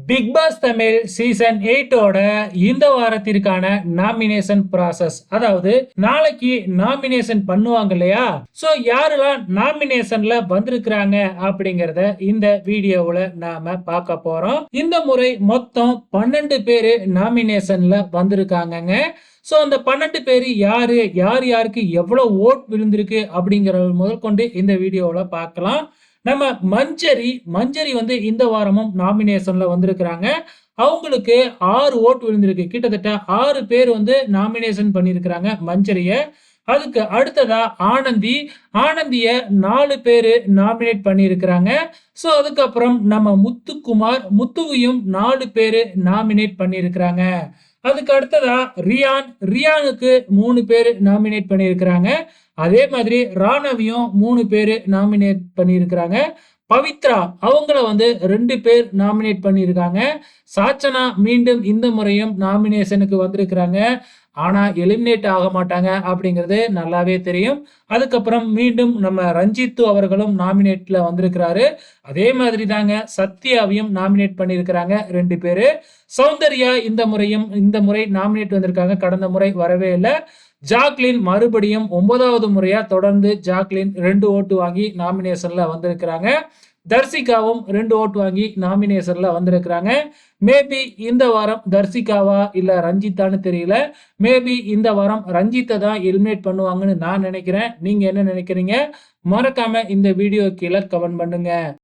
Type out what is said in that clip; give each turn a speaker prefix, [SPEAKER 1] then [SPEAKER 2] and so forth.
[SPEAKER 1] Big pass Tamil season 8ஓட இந்த வாரத்திற்கான nomination process, அதாவது நாளைக்கு நாமினேஷன் பண்ணுவாங்க இல்லையா? சோ யாரெல்லாம் நாமினேஷன்ல வந்திருக்கிறாங்க அப்படிங்கறத இந்த வீடியோவுல நாம பார்க்க போறோம். இந்த முறை மொத்தம் 12 பேரு நாமினேஷன்ல வந்திருக்காங்கங்க. சோ அந்த 12 பேரு யாரு, யார் யாருக்கு எவ்வளவு ஓட் விழுந்திருக்கு அப்படிங்கறது முதற்கொண்டு இந்த வீடியோவுல பார்க்கலாம். நம்ம மஞ்சரி வந்து இந்த வாரமும் நாமினேஷன்ல வந்திருக்கிறாங்க. அவங்களுக்கு 6 ஓட்டு விழுந்திருக்கு. கிட்டத்தட்ட 6 பேர் வந்து நாமினேஷன் பண்ணியிருக்கிறாங்க மஞ்சரிய. அதுக்கு அடுத்ததா ஆனந்திய 4 பேரு நாமினேட் பண்ணியிருக்கிறாங்க. சோ அதுக்கப்புறம் நம்ம முத்துவையும் 4 பேரு நாமினேட் பண்ணியிருக்கிறாங்க. அதுக்கு அடுத்ததா ரியானுக்கு 3 பேரு நாமினேட் பண்ணியிருக்கிறாங்க. அதே மாதிரி ராணவியும் 3 பேரு நாமினேட் பண்ணியிருக்கிறாங்க. பவித்ரா அவங்கள வந்து 2 பேர் நாமினேட் பண்ணியிருக்காங்க. சாச்சனா மீண்டும் இந்த முறையும் நாமினேஷனுக்கு வந்திருக்கிறாங்க. ஆனா எலிமினேட் ஆக மாட்டாங்க அப்படிங்கிறது நல்லாவே தெரியும். அதுக்கப்புறம் மீண்டும் நம்ம ரஞ்சித்து அவர்களும் நாமினேட்ல வந்திருக்கிறாரு. அதே மாதிரி தாங்க சத்யாவையும் நாமினேட் பண்ணியிருக்கிறாங்க 2 பேரு. சௌந்தர்யா இந்த முறை நாமினேட் வந்திருக்காங்க. கடந்த முறை வரவே இல்லை. ஜாக்லின் மறுபடியும் 9வது முறையா தொடர்ந்து ஜாக்லின் 2 ஓட்டு வாங்கி நாமினேஷன்ல வந்திருக்கிறாங்க. தர்சிகாவும் 2 ஓட்டு வாங்கி நாமினேஷன்ல வந்திருக்கிறாங்க. மேபி இந்த வாரம் தர்சிகாவா இல்ல ரஞ்சித்தான்னு தெரியல. மேபி இந்த வாரம் ரஞ்சித்தை தான் எலிமினேட் பண்ணுவாங்கன்னு நான் நினைக்கிறேன். நீங்க என்ன நினைக்கிறீங்க? மறக்காம இந்த வீடியோ கீழே கமெண்ட் பண்ணுங்க.